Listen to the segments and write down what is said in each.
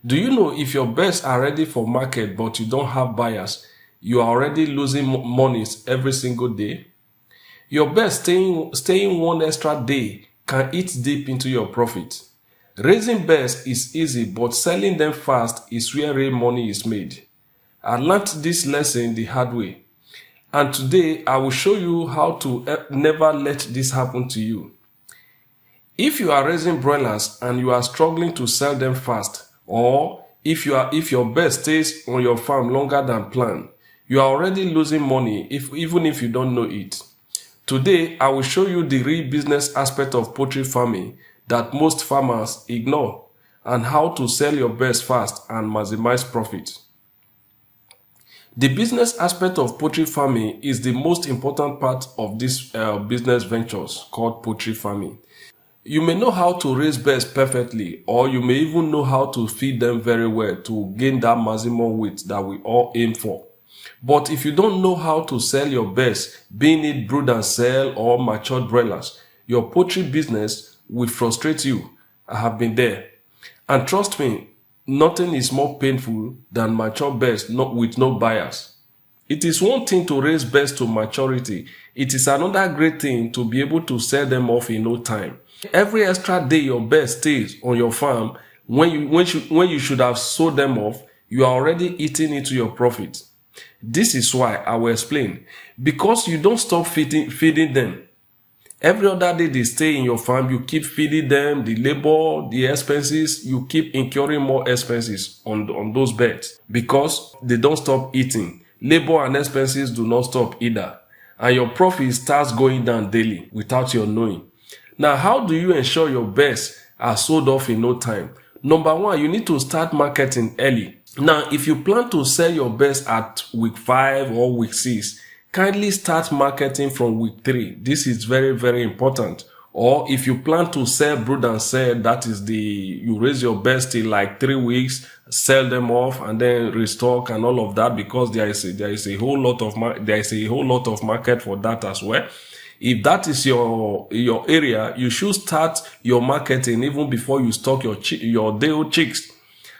Do you know if your birds are ready for market but you don't have buyers, you are already losing monies every single day? Your birds staying one extra day can eat deep into your profit. Raising birds is easy, but selling them fast is where real money is made. I learned this lesson the hard way. And today I will show you how to never let this happen to you. If you are raising broilers and you are struggling to sell them fast, or if your bird stays on your farm longer than planned, you are already losing money even if you don't know it. Today, I will show you the real business aspect of poultry farming that most farmers ignore, and how to sell your birds fast and maximize profit. The business aspect of poultry farming is the most important part of this business ventures called poultry farming. You may know how to raise birds perfectly, or you may even know how to feed them very well to gain that maximum weight that we all aim for. But if you don't know how to sell your birds, being it brood and sell or matured broilers, your poultry business will frustrate you. I have been there. And trust me, nothing is more painful than mature birds with no buyers. It is one thing to raise birds to maturity. It is another great thing to be able to sell them off in no time. Every extra day your bird stays on your farm, when you should have sold them off, you are already eating into your profit. This is why I will explain. Because you don't stop feeding them. Every other day they stay in your farm, you keep feeding them, the labor, the expenses, you keep incurring more expenses on those birds because they don't stop eating. Labor and expenses do not stop either. And your profit starts going down daily without your knowing. Now, how do you ensure your birds are sold off in no time? Number one, you need to start marketing early. Now, if you plan to sell your birds at week 5 or week 6, kindly start marketing from week 3. This is very, very important. Or if you plan to sell brood and sell, that is you raise your birds till like 3 weeks, sell them off and then restock and all of that, because there is a whole lot of market for that as well. If that is your area, you should start your marketing even before you stock your day-old chicks.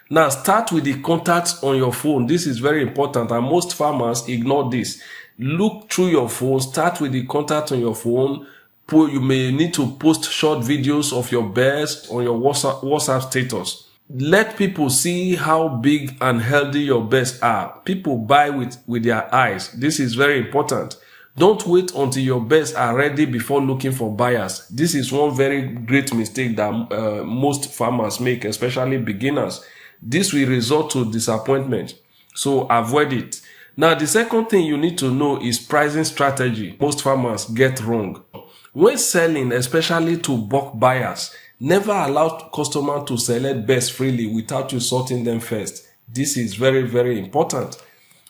Now, start with the contacts on your phone. This is very important, and most farmers ignore this. Look through your phone, start with the contact on your phone. You may need to post short videos of your birds on your WhatsApp status. Let people see how big and healthy your birds are. People buy with their eyes. This is very important. Don't wait until your birds are ready before looking for buyers. This is one very great mistake that most farmers make, especially beginners. This will result to disappointment. So avoid it. Now, the second thing you need to know is pricing strategy. Most farmers get wrong. When selling, especially to bulk buyers, never allow customers to select birds freely without you sorting them first. This is very, very important.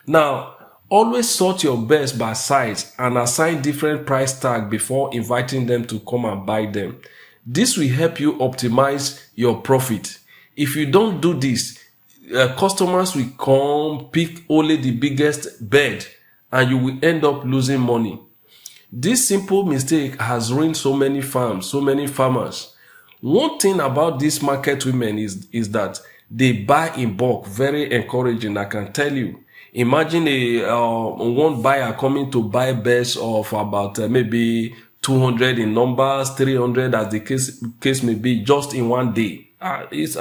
Now, always sort your birds by size and assign different price tag before inviting them to come and buy them. This will help you optimize your profit. If you don't do this, customers will come pick only the biggest bird and you will end up losing money. This simple mistake has ruined so many farms, so many farmers. One thing about these market women is that they buy in bulk. Very encouraging, I can tell you. Imagine one buyer coming to buy birds of about maybe 200 in numbers, 300 as the case may be, just in one day. It's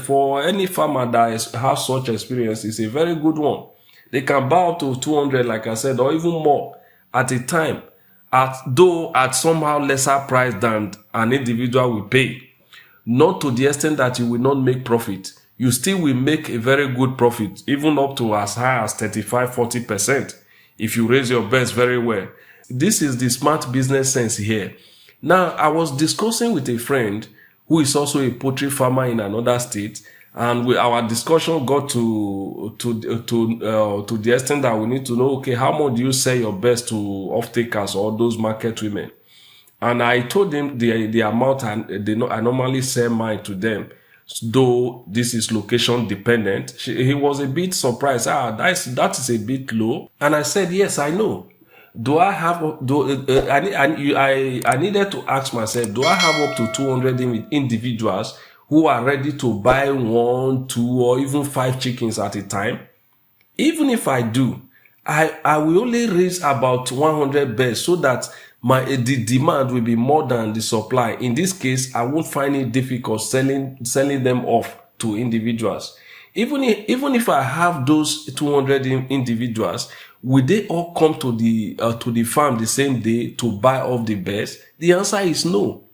for any farmer that has such experience, it's a very good one. They can buy up to 200, like I said, or even more at a time, though at somehow lesser price than an individual will pay. Not to the extent that you will not make profit. You still will make a very good profit, even up to as high as 35-40% if you raise your birds very well. This is the smart business sense here. Now, I was discussing with a friend who is also a poultry farmer in another state, and our discussion got to the extent that we need to know, okay, how much do you sell your birds to off-takers or those market women? And I told him the amount I normally sell mine to them, though this is location dependent. He was a bit surprised. That is a bit low. And I said, yes, I know. I needed to ask myself, do I have up to 200 individuals who are ready to buy 1, 2, or even 5 chickens at a time? Even if I do, I will only raise about 100 birds so that the demand will be more than the supply. In this case, I won't find it difficult selling them off to individuals. Even if I have those 200 individuals, will they all come to the farm the same day to buy off the birds? The answer is no.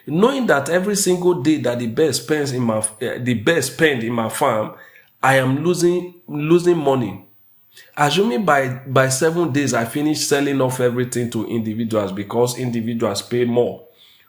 Knowing that every single day that the bird spend in my farm, I am losing money. Assuming by 7 days I finish selling off everything to individuals because individuals pay more.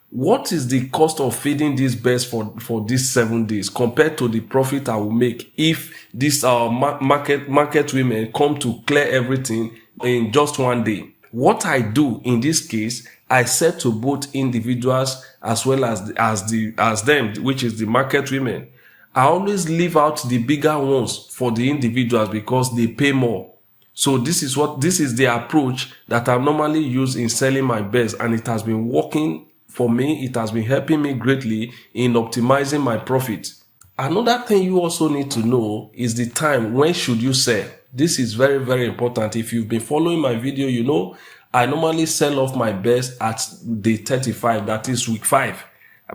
What is the cost of feeding these birds for these 7 days compared to the profit I will make if these market women come to clear everything in just 1 day? What I do in this case, I sell to both individuals as well as them, which is the market women. I always leave out the bigger ones for the individuals because they pay more. So this is the approach that I normally use in selling my birds, and it has been working for me. It has been helping me greatly in optimizing my profit. Another thing you also need to know is the time. When should you sell? This is very, very important. If you've been following my video, you know I normally sell off my birds at day 35, that is week 5.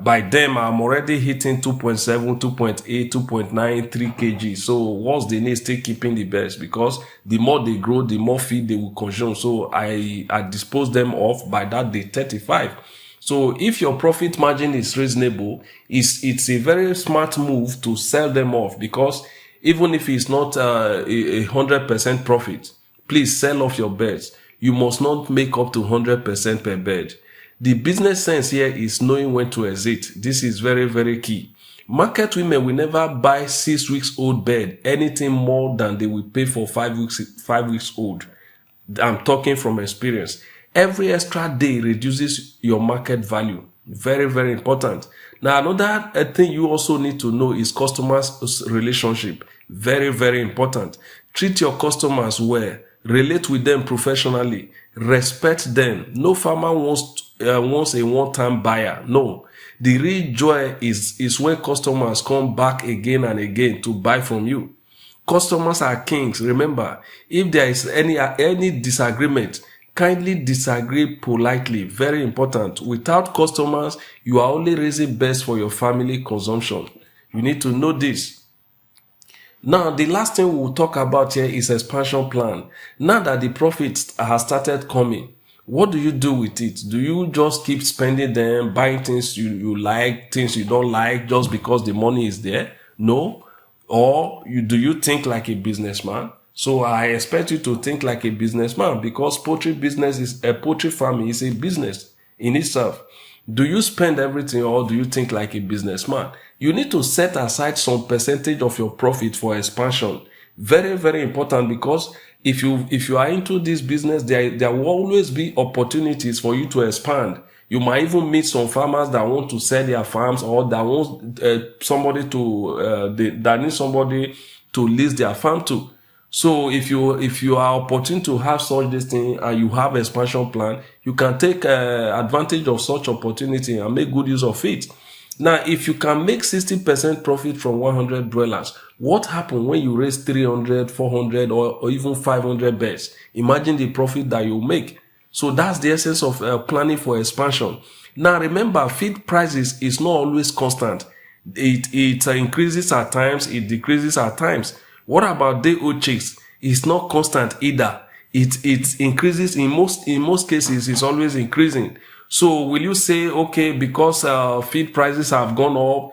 By then, I'm already hitting 2.7, 2.8, 2.9, 3 kg. So what's the need still keeping the birds? Because the more they grow, the more feed they will consume. So I dispose them off by that day 35. So if your profit margin is reasonable, it's a very smart move to sell them off, because even if it's not a 100% profit, please sell off your birds. You must not make up to 100% per bird. The business sense here is knowing when to exit. This is very, very key. Market women will never buy 6 weeks old bird anything more than they will pay for 5 weeks old. I'm talking from experience. Every extra day reduces your market value. Very, very important. Now, another thing you also need to know is customers' relationship. Very, very important. Treat your customers well. Relate with them professionally. Respect them. No farmer wants a one-time buyer. No. The real joy is when customers come back again and again to buy from you. Customers are kings. Remember, if there is any disagreement, kindly disagree politely. Very important. Without customers, you are only raising birds for your family consumption. You need to know this. Now, the last thing we'll talk about here is expansion plan. Now that the profits has started coming, what do you do with it? Do you just keep spending them, buying things you like, things you don't like, just because the money is there? No. Or do you think like a businessman? So I expect you to think like a businessman, because poultry farming is a business in itself. Do you spend everything, or do you think like a businessman? You need to set aside some percentage of your profit for expansion. Very, very important, because if you are into this business, there will always be opportunities for you to expand. You might even meet some farmers that want to sell their farms, or that want that need somebody to lease their farm to. So if you are opportune to have such this thing and you have expansion plan, you can take advantage of such opportunity and make good use of it. Now, if you can make 60% profit from 100 broilers, what happens when you raise 300, 400, or even 500 birds? Imagine the profit that you make. So that's the essence of planning for expansion. Now, remember, feed prices is not always constant. It increases at times, it decreases at times. What about day-old chicks? It's not constant either. It increases in most cases. It's always increasing. So will you say, okay, because feed prices have gone up,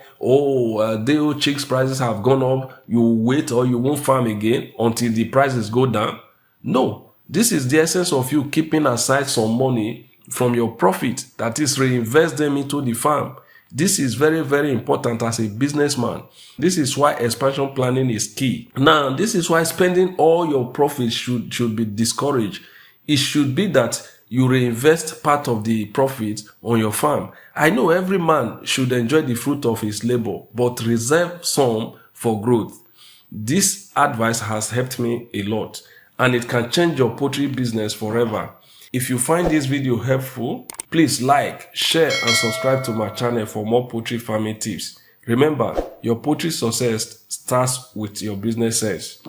day-old chicks prices have gone up, you wait or you won't farm again until the prices go down? No. This is the essence of you keeping aside some money from your profit, that is, reinvest them into the farm. This is very, very important as a businessman. This is why expansion planning is key. Now, this is why spending all your profits should be discouraged. It should be that you reinvest part of the profit on your farm. I know every man should enjoy the fruit of his labor, but reserve some for growth. This advice has helped me a lot, and it can change your poultry business forever. If you find this video helpful, please like, share, and subscribe to my channel for more poultry farming tips. Remember, your poultry success starts with your business sense.